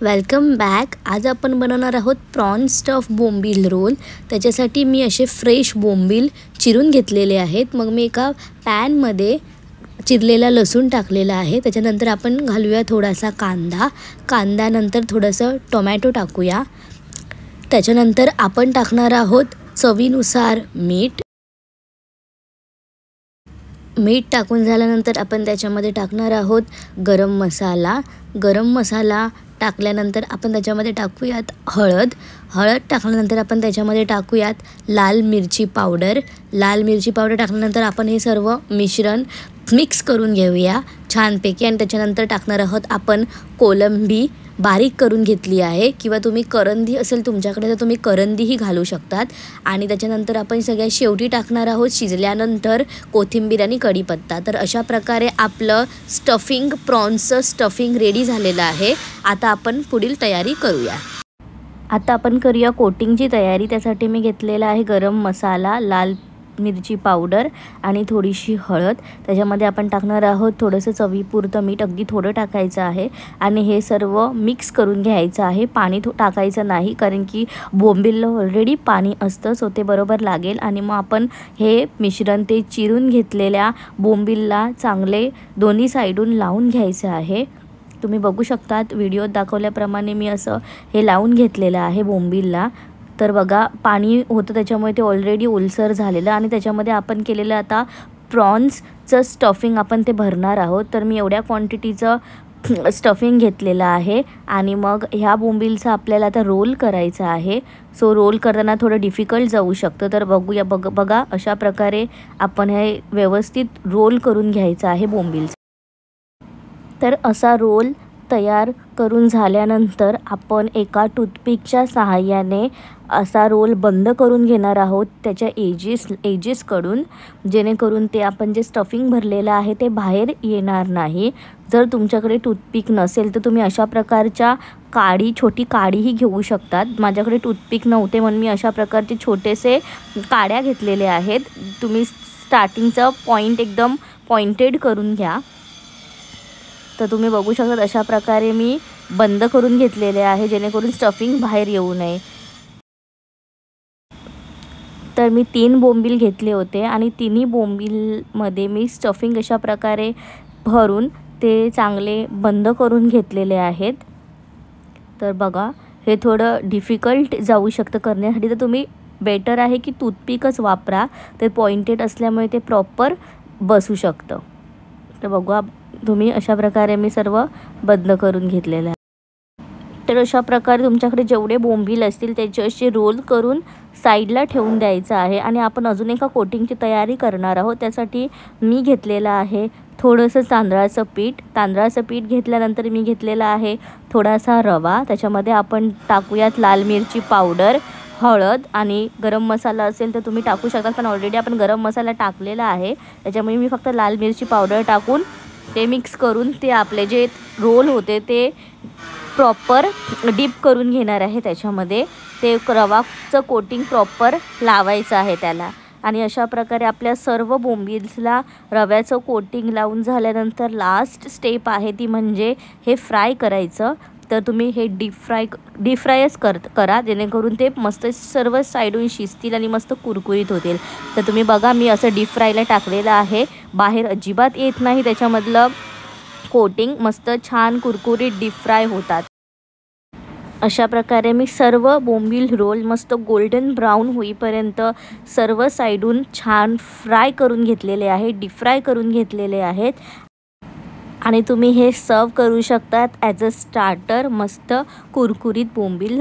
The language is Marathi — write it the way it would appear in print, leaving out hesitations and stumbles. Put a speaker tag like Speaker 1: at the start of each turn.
Speaker 1: Welcome back. आज आपण बनवणार आहोत प्रॉन स्टफ बोंबील रोल। त्याच्यासाठी मी असे फ्रेश बोंबील चिरून घेतलेले आहेत। मग मी एका पॅन मध्ये चिरलेला लसूण टाकलेला आहे। त्याच्यानंतर आपण घालूया थोडासा कांदा नंतर थोडंसं टोमॅटो टाकूया। त्याच्यानंतर आपण टाकणार आहोत चवीनुसार मीठ टाकून झाल्यानंतर आपण त्याच्यामध्ये टाकणार आहोत गरम मसाला टाकल्यानंतर आपण त्याच्यामध्ये टाकूयात हळद टाकल्यानंतर आपण त्याच्यामध्ये टाकूयात लाल मिरची पावडर टाकल्यानंतर आपण हे सर्व मिश्रण मिक्स करून घेऊया छानपैकी। आणि त्याच्यानंतर टाकणार आहोत आपण कोलंबी बारीक करून घेतली आहे, किंवा तुम्ही करंदी असेल तुमच्याकडे तर तुम्ही करंदीही घालू शकतात। आणि त्याच्यानंतर आपण सगळ्यात शेवटी टाकणार आहोत शिजल्यानंतर कोथिंबीर आणि कढीपत्ता। तर अशा प्रकारे आपलं प्रॉन्सचं स्टफिंग रेडी झालेलं आहे। आता आपण पुढील तयारी करूया। आता आपण करूया कोटिंगची तयारी। त्यासाठी मी घेतलेला आहे गरम मसाला, लाल मिरची पावडर आणि थोडीशी हळद। त्याच्यामध्ये आपण टाकणार आहोत थोडंसं चवीपुरतं मीठ, अगदी थोडं टाकायचं आहे। आणि हे सर्व मिक्स करून घ्यायचं आहे। पाणी टाकायचं नाही, कारण की बोंबीलला ऑलरेडी पाणी असतं, सो ते बरोबर लागेल। आणि मग आपण हे मिश्रण ते चिरून घेतलेल्या बोंबीलला चांगले दोन्ही साईडून लावून घ्यायचं आहे। तुम्ही बघू शकतात व्हिडिओत दाखवल्याप्रमाणे मी असं हे लावून घेतलेलं आहे बोंबीलला। तर बघा पाणी होतं त्याच्यामुळे ते ऑलरेडी ओलसर झालेलं, आणि त्याच्यामध्ये आपण केलेलं आता प्रॉन्सचं स्टफिंग आपण ते भरणार आहोत। तर मी एवढ्या क्वांटिटीचं स्टफिंग घेतलेलं आहे। आणि मग ह्या बोंबीलचा आपल्याला आता रोल करायचा आहे। सो रोल करताना थोडं डिफिकल्ट जाऊ शकतं, तर बघूया। बघा अशा प्रकारे आपण हे व्यवस्थित रोल करून घ्यायचं आहे बोंबीलचा। तर असा रोल तयार करून झाल्यानंतर आपण एका टूथपिकच्या सहाय्याने असा रोल बंद करून घेणार आहोत त्याच्या एजेसकडून, जेणेकरून ते आपण जे स्टफिंग भरलेलं आहे ते बाहेर येणार नाही। जर तुमच्याकडे टूथपिक नसेल तर तुम्ही अशा प्रकारच्या छोटी काडीही घेऊ शकतात। माझ्याकडे टूथपिक नव्हते म्हणून मी अशा प्रकारचे छोटेसे काड्या घेतलेले आहेत। तुम्ही स्टार्टिंगचं पॉईंट एकदम पॉइंटेड करून घ्या। तर तुम्ही बघू शकता अशा प्रकारे मी बंद करून घेतलेले आहे, जेणेकरून स्टफिंग बाहेर येऊ नये। तर मी 3 बोंबील घेतले होते आणि तिन्ही बोंबीलमध्ये मी स्टफिंग अशा प्रकारे भरून ते चांगले बंद करून घेतलेले आहेत। तर बघा हे थोडं डिफिकल्ट जाऊ शकतं करण्यासाठी, तर तुम्ही बेटर आहे की टूथपिकच वापरा, ते पॉइंटेड असल्यामुळे ते प्रॉपर बसू शकतं। तर बघा तुम्ही अशा प्रकारे मी सर्व बंद करून घेतलेलं आहे। तर अशा प्रकारे तुमच्याकडे जेवढे बोंबील असतील त्याचे असे रोल करून साईडला ठेवून द्यायचं आहे। आणि आपण अजून एका कोटिंगची तयारी करणार आहोत। त्यासाठी मी घेतलेलं आहे थोडंसं तांदळाचं पीठ घेतल्यानंतर मी घेतलेला आहे थोडासा रवा। त्याच्यामध्ये आपण टाकूयात लाल मिरची पावडर, हळद आणि गरम मसाला असेल तर तुम्ही टाकू शकता, पण ऑलरेडी आपण गरम मसाला टाकलेला आहे, त्याच्यामुळे मी फक्त लाल मिरची पावडर टाकून ते मिक्स करून ते आपले जे रोल होते ते प्रॉपर डीप करून घेणार आहे। त्याच्यामध्ये ते रवाचं कोटिंग प्रॉपर लावायचं आहे त्याला। आणि अशा प्रकारे आपल्या सर्व बोंबील्सला रव्याचं कोटिंग लावून झाल्यानंतर लास्ट स्टेप आहे ती म्हणजे हे फ्राय करायचं। तर तुम्ही हे डीप फ्रायच करा, जेणेकरून ते मस्त सर्व साईडून शिजतील आणि मस्त कुरकुरीत होतील। तर तुम्ही बघा मी असं डीप फ्रायला टाकलेलं आहे, बाहेर अजिबात येत नाही त्याच्यामधलं कोटिंग, मस्त छान कुरकुरीत डीप फ्राय होतात। अशा प्रकारे मी सर्व बोंबील रोल मस्त गोल्डन ब्राऊन होईपर्यंत सर्व साईडून छान फ्राय करून घेतलेले आहे, डीप फ्राय करून घेतलेले आहेत। आणि तुम्ही हे सर्व करू शकतात ॲज अ स्टार्टर, मस्त कुरकुरीत बोंबील।